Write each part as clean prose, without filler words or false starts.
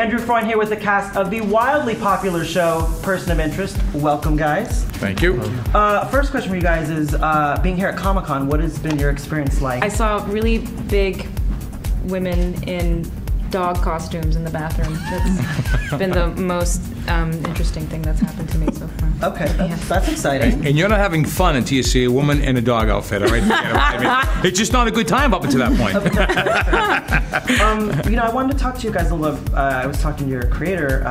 Andrew Freund here with the cast of the wildly popular show, Person of Interest. Welcome, guys. Thank you. First question for you guys is, being here at Comic-Con, what has been your experience like? I saw really big women in dog costumes in the bathroom. That's been the most interesting thing that's happened to me so far. Okay, that's exciting. And you're not having fun until you see a woman in a dog outfit, all right? I mean, it's just not a good time up until that point. You know, I wanted to talk to you guys a little. I was talking to your creator,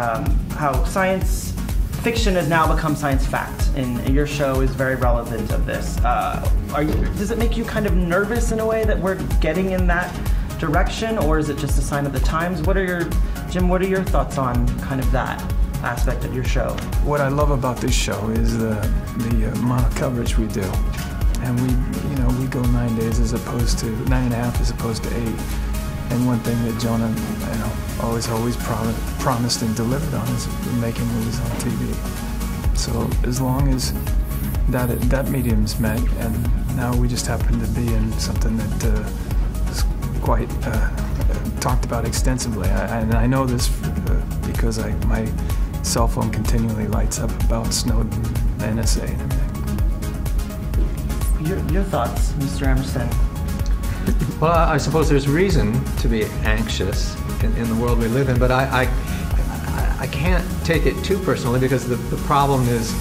how science fiction has now become science fact, and your show is very relevant of this. Does it make you kind of nervous in a way that we're getting in that direction, or is it just a sign of the times? Jim, what are your thoughts on kind of that aspect of your show? What I love about this show is the amount of coverage we do, and we go 9 days as opposed to 9.5 as opposed to 8. And one thing that Jonah, always promised and delivered on is making movies on TV. So as long as that medium's met, and now we just happen to be in something that is quite talked about extensively. And I know this because my cell phone continually lights up about Snowden, the NSA, and everything. Your thoughts, Mr. Emerson? Well, I suppose there's reason to be anxious in the world we live in, but I can't take it too personally because the problem is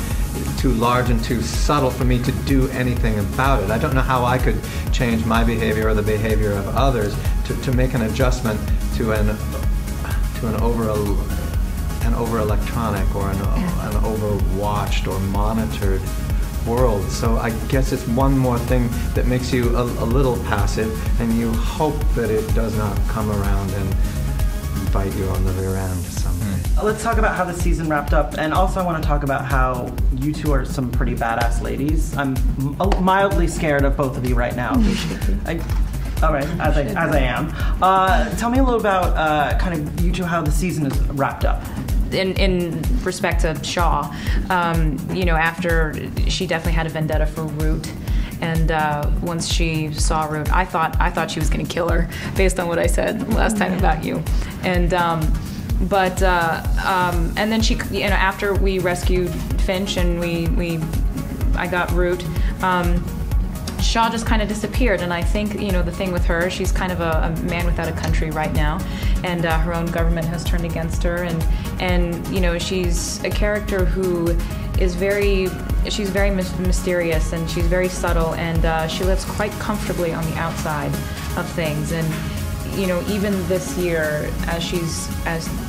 too large and too subtle for me to do anything about it. I don't know how I could change my behavior or the behavior of others to make an adjustment to an over electronic or an over watched or monitored world. So I guess it's one more thing that makes you a little passive, and you hope that it does not come around and bite you on the rear end someday. Let's talk about how the season wrapped up, and also I want to talk about how you two are some pretty badass ladies. I'm mildly scared of both of you right now. All right, as I am. Tell me a little about kind of you two, how the season is wrapped up. In respect to Shaw, after she definitely had a vendetta for Root, and once she saw Root, I thought she was going to kill her based on what I said last time about you, and then she, after we rescued Finch and I got Root. Shaw just kind of disappeared, and I think, the thing with her, she's kind of a man without a country right now, and her own government has turned against her, and she's a character who is she's very mysterious, and she's very subtle, and she lives quite comfortably on the outside of things, and even this year, as she's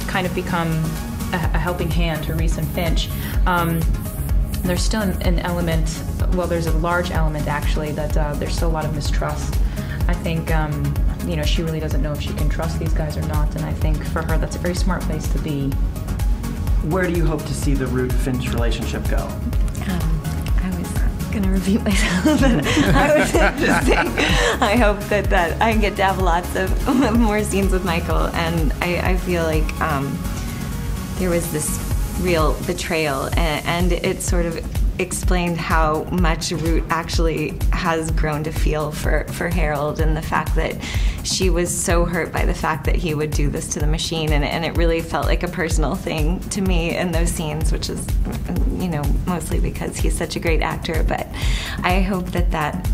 kind of become a helping hand to Reese and Finch, there's still an element, well, there's a large element actually, that there's still a lot of mistrust. I think, she really doesn't know if she can trust these guys or not, and I think for her that's a very smart place to be. Where do you hope to see the Root-Finch relationship go? I was going to repeat myself, but I was just saying, I hope that I get to have lots of more scenes with Michael, and I feel like there was this real betrayal, and it sort of explained how much Root actually has grown to feel for Harold, and the fact that she was so hurt by the fact that he would do this to the machine, and it really felt like a personal thing to me in those scenes, which is, mostly because he's such a great actor. But I hope that that's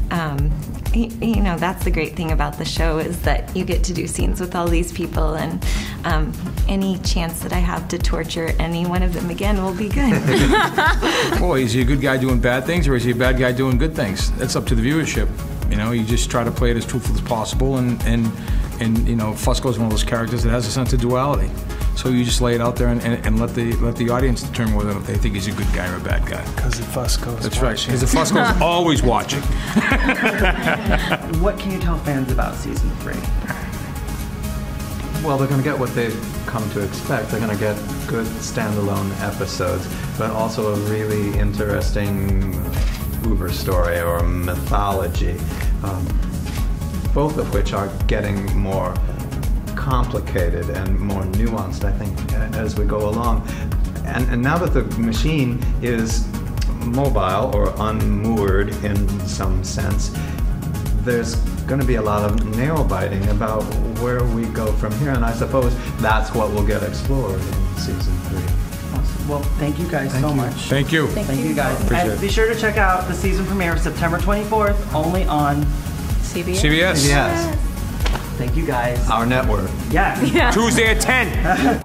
the great thing about the show, is that you get to do scenes with all these people, and any chance that I have to torture any one of them again will be good. Boy, is he a good guy doing bad things, or is he a bad guy doing good things? That's up to the viewership. You just try to play it as truthful as possible, and Fusco is one of those characters that has a sense of duality. So you just lay it out there and let the audience determine whether they think he's a good guy or a bad guy. Because the Fusco's That's right. Because the Fusco's always watching. What can you tell fans about season 3? Well, they're going to get what they've come to expect. They're going to get good standalone episodes, but also a really interesting Uber story or mythology, both of which are getting more complicated and more nuanced, I think, as we go along. And now that the machine is mobile or unmoored in some sense, there's going to be a lot of nail-biting about where we go from here, and I suppose that's what will get explored in season 3. Awesome. Well, thank you guys so much. Thank you. Thank you guys. Appreciate And it. be sure to check out the season premiere September 24th, only on CBS. CBS. Yes, Thank you guys. our network. Yeah. Tuesday at 10.